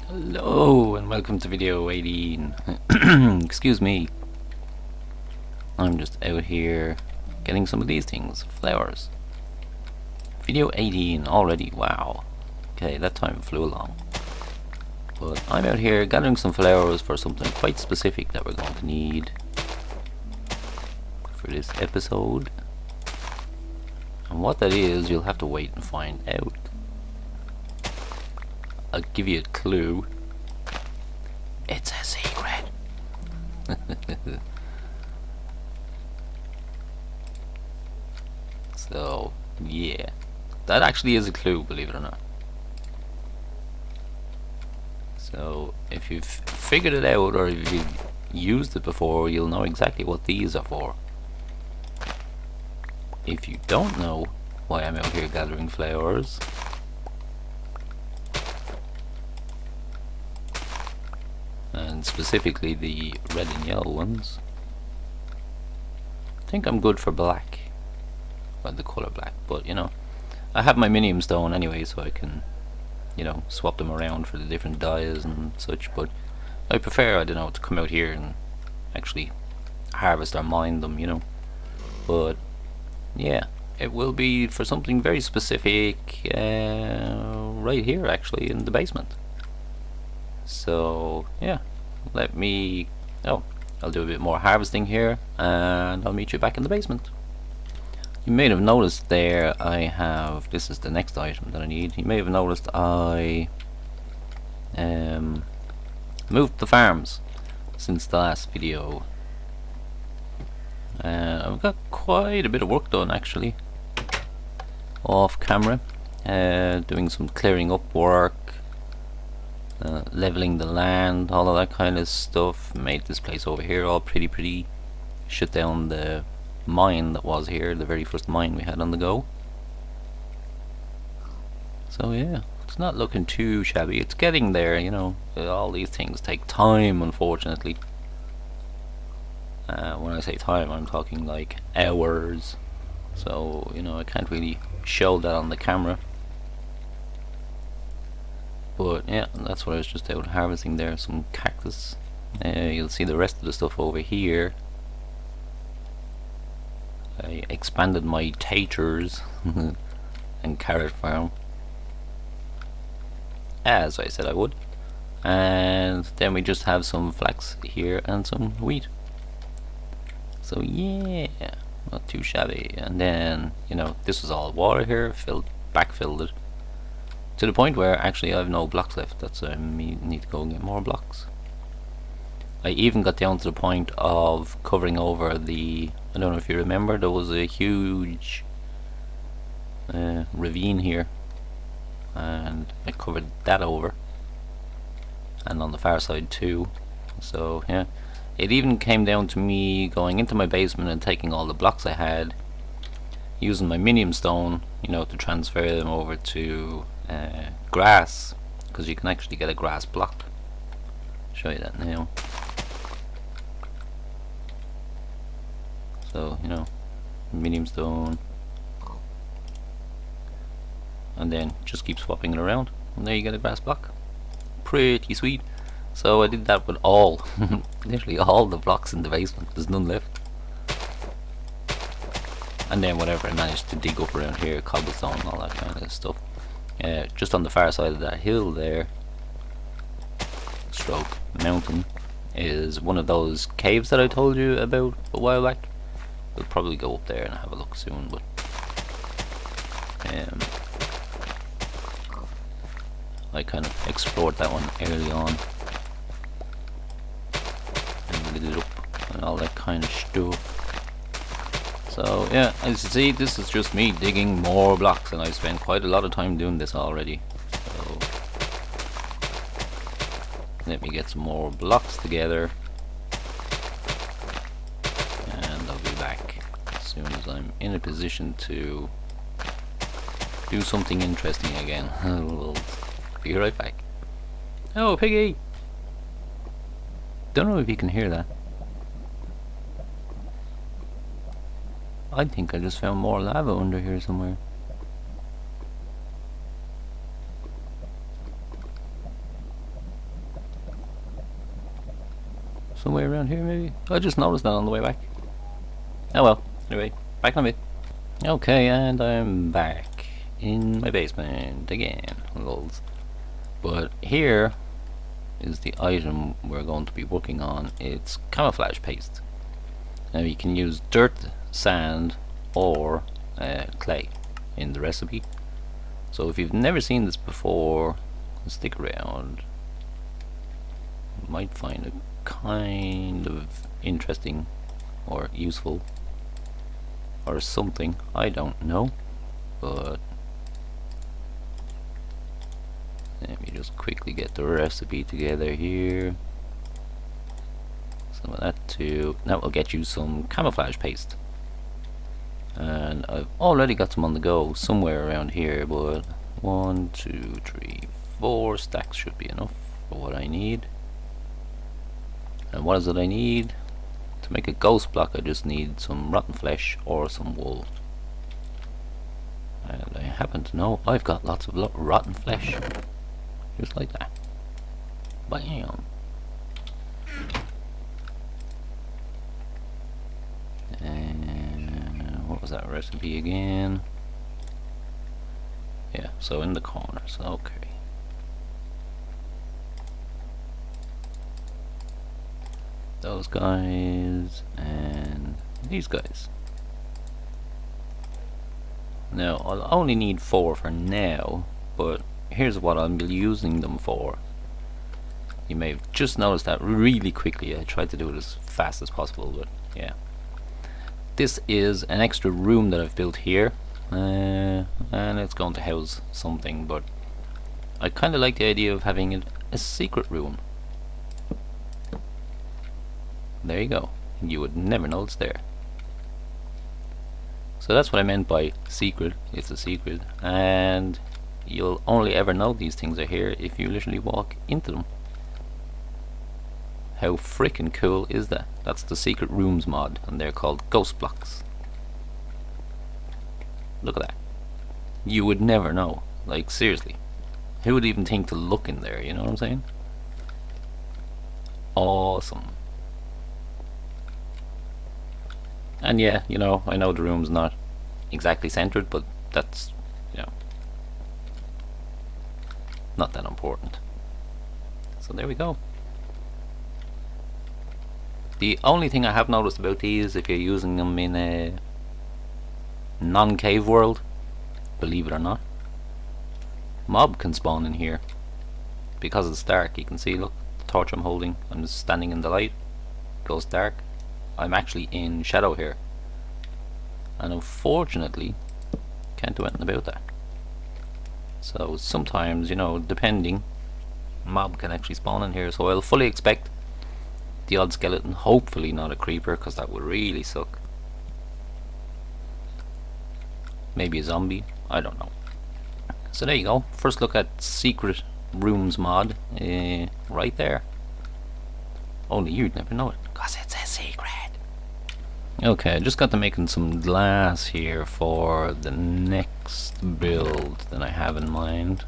Hello and welcome to video 18. Excuse me. I'm just out here getting some of these things, flowers. Video 18 already, wow. Okay, that time flew along. But I'm out here gathering some flowers for something quite specific that we're going to need for this episode. And what that is, you'll have to wait and find out. I'll give you a clue. It's a secret. So, yeah. That actually is a clue, believe it or not. So, if you've figured it out or if you've used it before, you'll know exactly what these are for. If you don't know why I'm out here gathering flowers, and specifically the red and yellow ones, I think I'm good for black. Well, the colour black, but you know, I have my minium stone anyway, so I can, you know, swap them around for the different dyes and such. But I prefer, I don't know, to come out here and actually harvest or mine them, you know. But yeah, it will be for something very specific, right here actually in the basement. So yeah, let me, I'll do a bit more harvesting here and I'll meet you back in the basement. You may have noticed there I have, this is the next item that I need. You may have noticed I moved the farms since the last video. I've got quite a bit of work done actually off camera, doing some clearing up work, leveling the land, all of that kind of stuff. Made this place over here all pretty. Shut down the mine that was here, the very first mine we had on the go. So yeah, it's not looking too shabby. It's getting there, you know. All these things take time, unfortunately. When I say time, I'm talking like hours. So, you know, I can't really show that on the camera. But yeah, that's what I was just out harvesting there, some cactus. You'll see the rest of the stuff over here. I expanded my taters and carrot farm, as I said I would. And then we just have some flax here and some wheat. So yeah, not too shabby. And then, you know, this was all water here, backfilled it to the point where actually I have no blocks left. That's why I need to go and get more blocks. I even got down to the point of covering over the, I don't know if you remember, there was a huge ravine here, and I covered that over, and on the far side too. So yeah, it even came down to me going into my basement and taking all the blocks I had, using my minium stone, you know, to transfer them over to grass, because you can actually get a grass block. I'll show you that now. So, you know, medium stone, and then just keep swapping it around, and there you get a grass block. Pretty sweet. So I did that with all, literally all the blocks in the basement. There's none left. And then whatever I managed to dig up around here, cobblestone, all that kind of stuff. Just on the far side of that hill there, stroke mountain, is one of those caves that I told you about a while back. We'll probably go up there and have a look soon, but I kind of explored that one early on and lit it up and all that kind of stuff. So yeah, as you see, this is just me digging more blocks, and I've spent quite a lot of time doing this already. So let me get some more blocks together, and I'll be back as soon as I'm in a position to do something interesting again. We'll be right back. Oh, piggy! Don't know if you can hear that. I think I just found more lava under here somewhere. somewhere around here maybe. I just noticed that on the way back. Oh well, anyway, back in a bit. Okay, and I'm back in my basement again, lols. But here is the item we're going to be working on. It's camouflage paste. Now you can use dirt, sand, or clay in the recipe. So if you've never seen this before, stick around. You might find it kind of interesting or useful or something, I don't know. But let me just quickly get the recipe together here. Some of that too. That will get you some camouflage paste. And I've already got some on the go somewhere around here, but 1, 2, 3, 4 stacks should be enough for what I need. And what is it I need? To make a ghost block I just need some rotten flesh or some wool. And I happen to know I've got lots of rotten flesh. Just like that. Bam! And what was that recipe again? Yeah, so in the corners, okay. Those guys and these guys. Now I'll only need 4 for now, but here's what I'm using them for. You may have just noticed that really quickly. I tried to do it as fast as possible, but yeah. This is an extra room that I've built here, and it's going to house something, but I kind of like the idea of having it a secret room. There you go. You would never know it's there. So that's what I meant by secret. It's a secret, and you'll only ever know these things are here if you literally walk into them. How freaking cool is that? That's the secret rooms mod, and they're called ghost blocks. Look at that. You would never know. Like, seriously. Who would even think to look in there, you know what I'm saying? Awesome. And yeah, you know, I know the room's not exactly centered, but that's, you know, not that important. So there we go. The only thing I have noticed about these, if you're using them in a non-cave world, believe it or not, mob can spawn in here. Because it's dark, you can see, look, the torch I'm holding, I'm just standing in the light, it goes dark. I'm actually in shadow here, and unfortunately can't do anything about that. So sometimes, you know, depending, mob can actually spawn in here, so I'll fully expect the odd skeleton, hopefully not a creeper, because that would really suck. Maybe a zombie, I don't know. So there you go, first look at secret rooms mod, right there. Only you'd never know it, because it's a secret. Okay, I just got to making some glass here for the next build that I have in mind.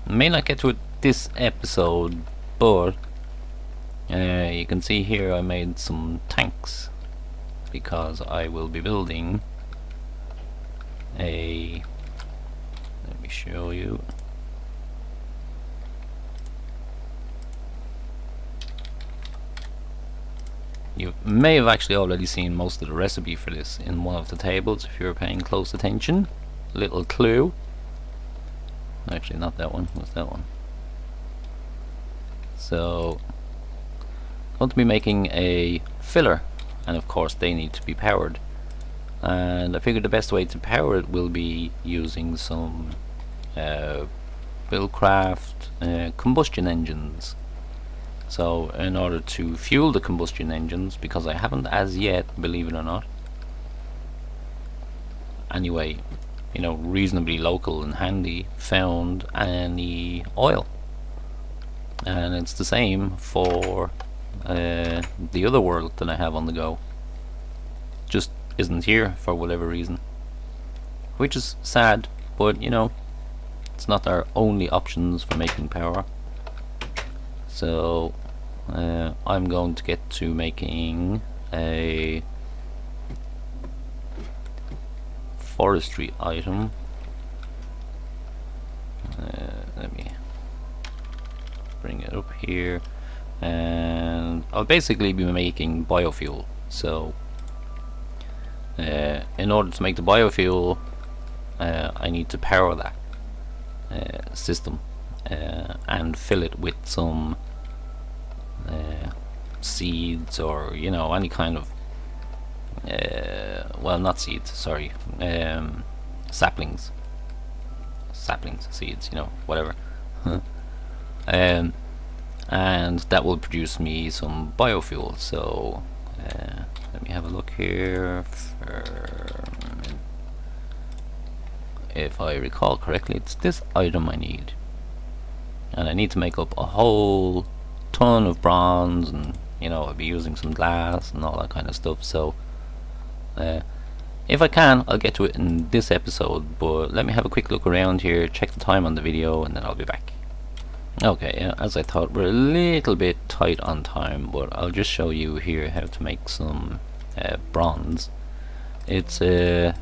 May not get to it this episode, but you can see here I made some tanks, because I will be building a, let me show you. You may have actually already seen most of the recipe for this in one of the tables if you're paying close attention. Little clue. Actually not that one, what's that one? So I'm going to be making a filler, and of course they need to be powered. And I figured the best way to power it will be using some MineCraft combustion engines. So in order to fuel the combustion engines, because I haven't as yet, believe it or not, anyway, you know, reasonably local and handy, found any oil. And it's the same for the other world that I have on the go. Just isn't here for whatever reason, which is sad, but you know, it's not our only options for making power. So I'm going to get to making a forestry item. Let me bring it up here, and I'll basically be making biofuel. So in order to make the biofuel, I need to power that system and fill it with some seeds, or you know, any kind of well, not seeds, sorry, saplings, seeds, you know, whatever. And that will produce me some biofuel. So let me have a look here. If I recall correctly, it's this item I need, and I need to make up a whole ton of bronze, and you know, I'll be using some glass and all that kind of stuff. So if I can, I'll get to it in this episode, but let me have a quick look around here, check the time on the video, and then I'll be back. Okay, as I thought, we're a little bit tight on time, but I'll just show you here how to make some bronze. It's a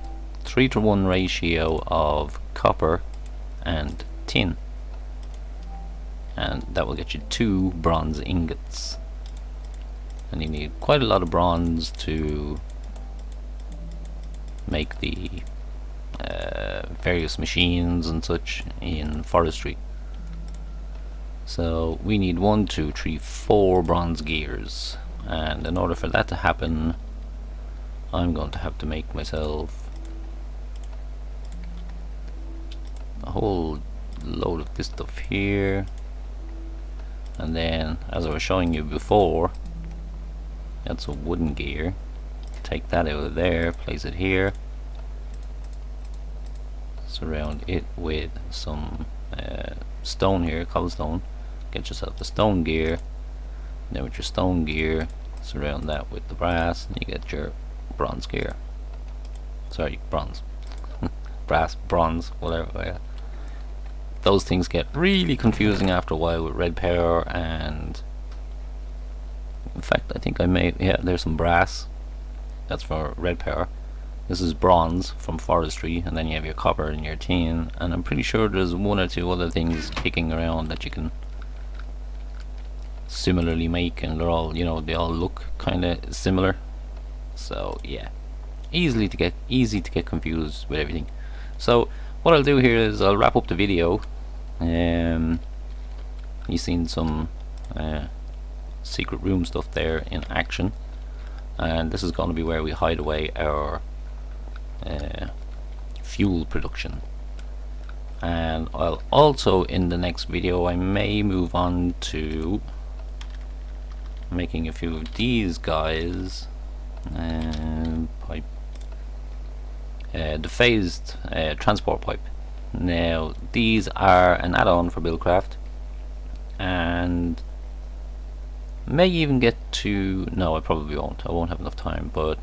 3-to-1 ratio of copper and tin, and that will get you 2 bronze ingots. And you need quite a lot of bronze to make the various machines and such in forestry. So we need 1, 2, 3, 4 bronze gears, and in order for that to happen, I'm going to have to make myself a whole load of this stuff here, and then, as I was showing you before, that's a wooden gear. Take that out of there, place it here, surround it with some stone here, cobblestone. Get yourself a stone gear, and then with your stone gear, surround that with the brass, and you get your bronze gear. Sorry, bronze. Brass, bronze, whatever. Those things get really confusing after a while with red power, and in fact I think I made, yeah, there's some brass, that's for red power. This is bronze from forestry, and then you have your copper and your tin, and I'm pretty sure there's 1 or 2 other things kicking around that you can similarly make, and they're all, you know, they all look kind of similar. So yeah, easy to get confused with everything. So what I'll do here is I'll wrap up the video. You've seen some secret room stuff there in action, and this is going to be where we hide away our fuel production. And I'll also, in the next video, I may move on to making a few of these guys, pipe, the phased transport pipe. Now these are an add-on for Buildcraft, and may even get to, no, I probably won't, I won't have enough time, but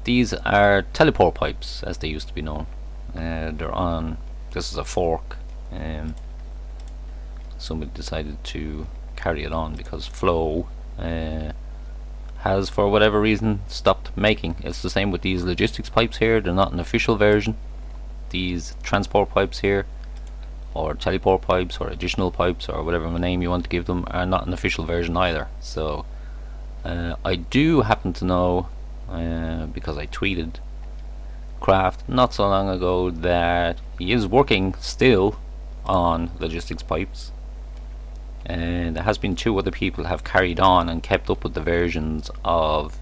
these are teleport pipes, as they used to be known. They're on, this is a fork, somebody decided to carry it on because Flow has, for whatever reason, stopped making. It's the same with these logistics pipes here. They're not an official version. These transport pipes here, or teleport pipes, or additional pipes, or whatever name you want to give them, are not an official version either. So I do happen to know, because I tweeted Craft not so long ago, that he is working still on logistics pipes, and there has been 2 other people have carried on and kept up with the versions of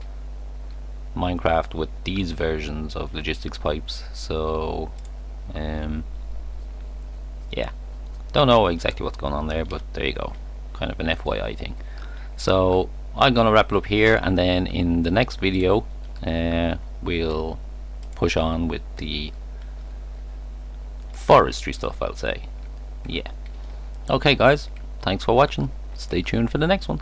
Minecraft with these versions of logistics pipes. So yeah, don't know exactly what's going on there, but there you go, kind of an FYI thing. So I'm gonna wrap it up here, and then in the next video we'll push on with the forestry stuff, I'll say. Yeah. Okay guys, thanks for watching. Stay tuned for the next one.